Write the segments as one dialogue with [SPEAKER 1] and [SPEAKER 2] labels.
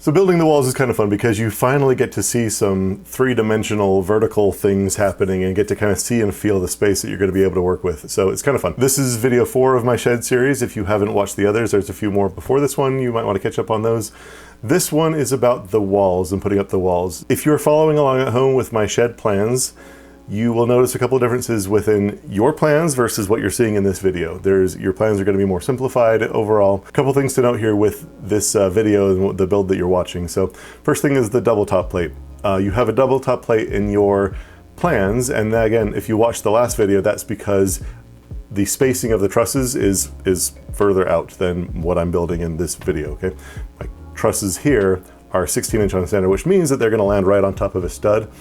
[SPEAKER 1] So building the walls is kind of fun because you finally get to see some three-dimensional vertical things happening and get to kind of see and feel the space that you're going to be able to work with. So it's kind of fun. This is video 4 of my shed series. If you haven't watched the others, there's a few more before this one. You might want to catch up on those. This one is about the walls and putting up the walls. If you're following along at home with my shed plans, you will notice a couple of differences within your plans versus what you're seeing in this video. Your plans are going to be more simplified overall. A couple things to note here with this video and the build that you're watching. So first thing is the double top plate. You have a double top plate in your plans, and again, if you watched the last video, that's because the spacing of the trusses is further out than what I'm building in this video, okay? My trusses here are 16-inch on center, which means that they're going to land right on top of a stud.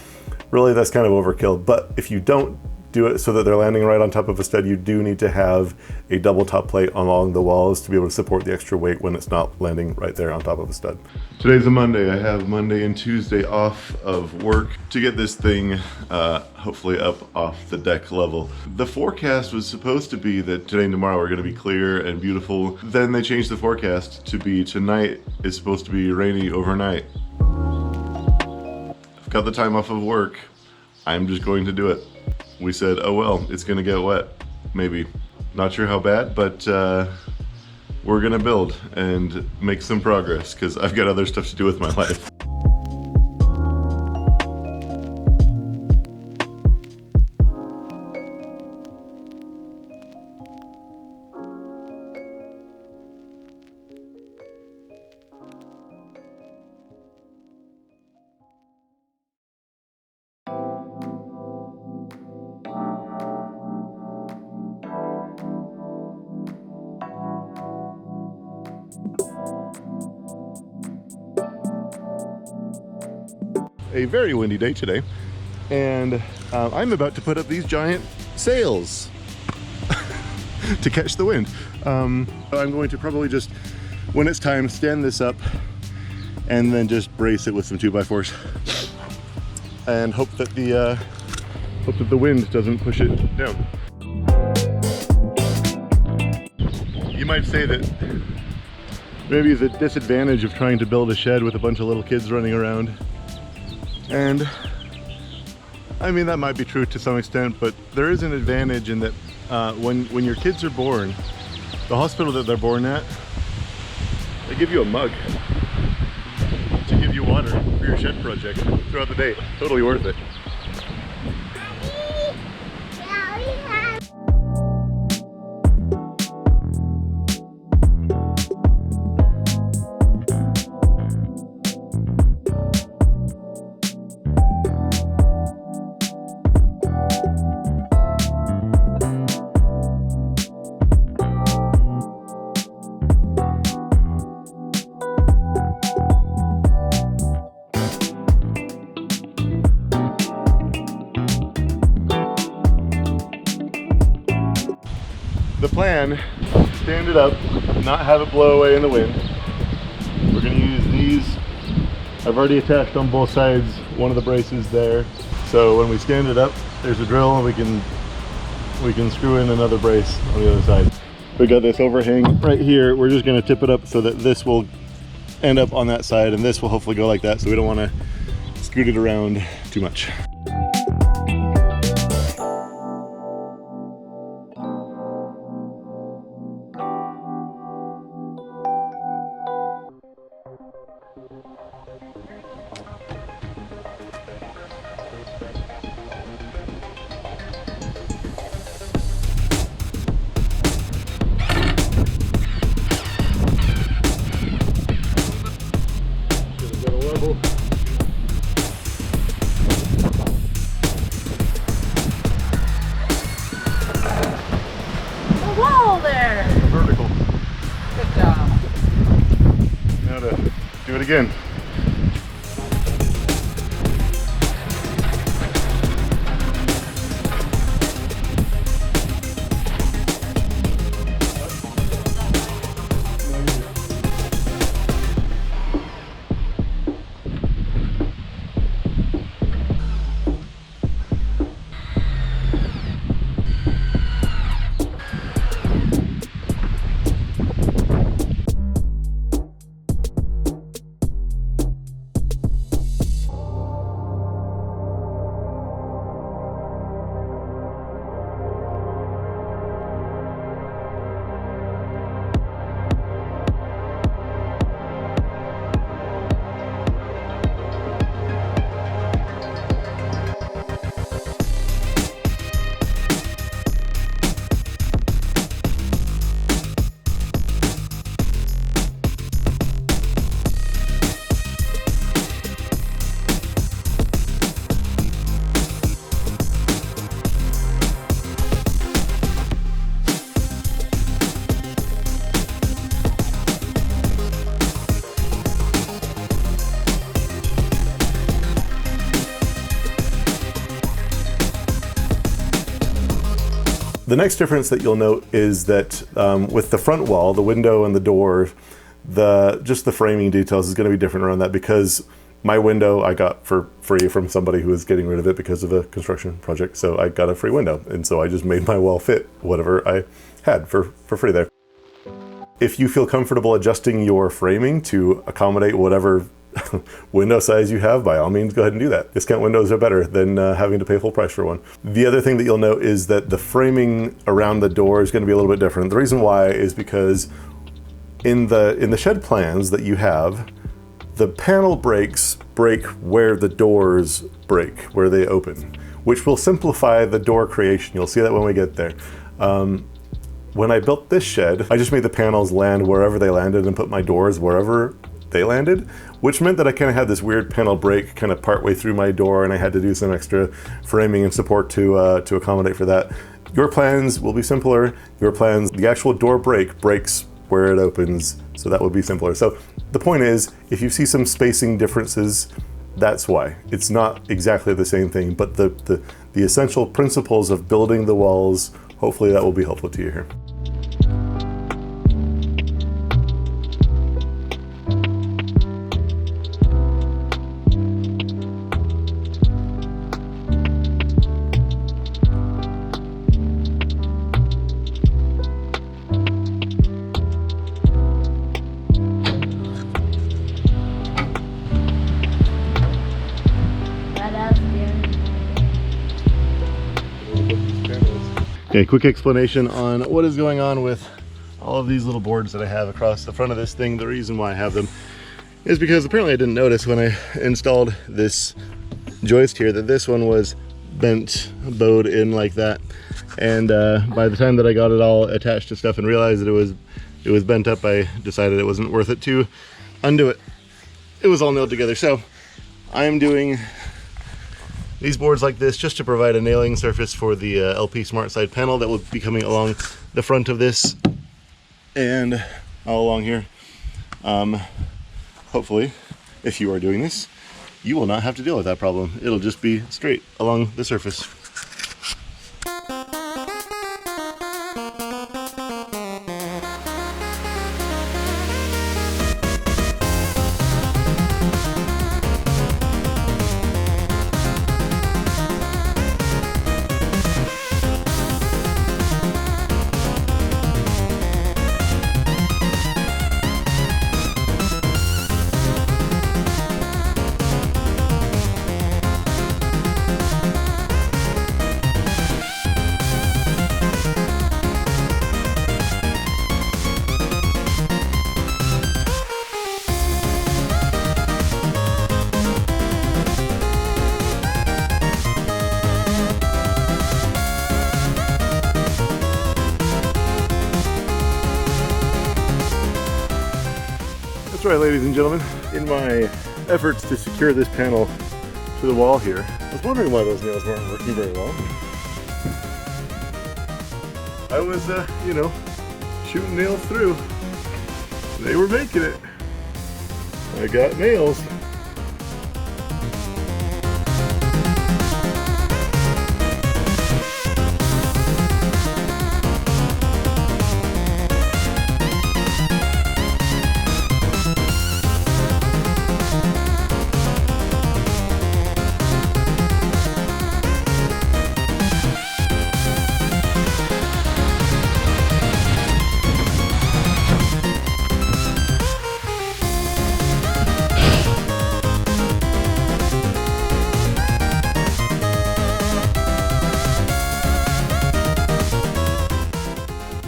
[SPEAKER 1] Really, that's kind of overkill, but if you don't do it so that they're landing right on top of a stud, you do need to have a double top plate along the walls to be able to support the extra weight when it's not landing right there on top of a stud. Today's a Monday. I have Monday and Tuesday off of work to get this thing hopefully up off the deck level. The forecast was supposed to be that today and tomorrow are going to be clear and beautiful. Then they changed the forecast to be tonight is supposed to be rainy overnight. I've got the time off of work. I'm just going to do it. We said, oh well, it's gonna get wet, maybe. Not sure how bad, but we're gonna build and make some progress because I've got other stuff to do with my life. A very windy day today, and I'm about to put up these giant sails to catch the wind. I'm going to probably just, when it's time, stand this up and then just brace it with some 2x4s and hope that the wind doesn't push it down. You might say that maybe the disadvantage of trying to build a shed with a bunch of little kids running around. And I mean, that might be true to some extent, but there is an advantage in that when your kids are born, the hospital that they're born at, they give you a mug to give you water for your shed project throughout the day. Totally worth it. The plan, stand it up, not have it blow away in the wind. We're going to use these. I've already attached on both sides one of the braces there. So when we stand it up, there's a drill and we can screw in another brace on the other side. We got this overhang right here. We're just going to tip it up so that this will end up on that side and this will hopefully go like that, so we don't want to scoot it around too much. Vertical.
[SPEAKER 2] Good job.
[SPEAKER 1] Now to do it again. The next difference that you'll note is that with the front wall, the window and the door, just the framing details is going to be different around that, because my window I got for free from somebody who was getting rid of it because of a construction project. So I got a free window, and so I just made my wall fit whatever I had for free there. If you feel comfortable adjusting your framing to accommodate whatever window size you have, by all means go ahead and do that. Discount windows are better than having to pay full price for one. The other thing that you'll note is that the framing around the door is going to be a little bit different. The reason why is because in the shed plans that you have, the panel breaks break where the doors break, where they open, which will simplify the door creation. You'll see that when we get there. When I built this shed, I just made the panels land wherever they landed and put my doors wherever they landed, which meant that I kind of had this weird panel break kind of partway through my door, and I had to do some extra framing and support to accommodate for that. Your plans will be simpler. Your plans, the actual door breaks where it opens, so that would be simpler. So the point is, if you see some spacing differences, that's why. It's not exactly the same thing, but the essential principles of building the walls, hopefully that will be helpful to you here. Okay, quick explanation on what is going on with all of these little boards that I have across the front of this thing. The reason why I have them is because apparently I didn't notice when I installed this joist here that this one was bent, bowed in like that. And by the time that I got it all attached to stuff and realized that it was bent up, I decided it wasn't worth it to undo it. It was all nailed together. So I am doing these boards like this just to provide a nailing surface for the LP Smart Side panel that will be coming along the front of this and all along here. Hopefully, if you are doing this, you will not have to deal with that problem. It'll just be straight along the surface. That's right, ladies and gentlemen. In my efforts to secure this panel to the wall here, I was wondering why those nails weren't working very well. I was, you know, shooting nails through. They were making it. I got nails.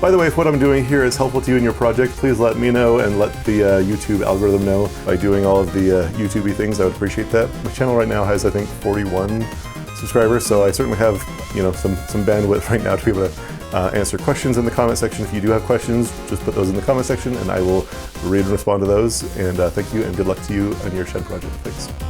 [SPEAKER 1] By the way, if what I'm doing here is helpful to you in your project, please let me know and let the YouTube algorithm know by doing all of the YouTubey things. I would appreciate that. My channel right now has, I think, 41 subscribers, so I certainly have, you know, some bandwidth right now to be able to answer questions in the comment section. If you do have questions, just put those in the comment section and I will read and respond to those. And thank you and good luck to you on your shed project. Thanks.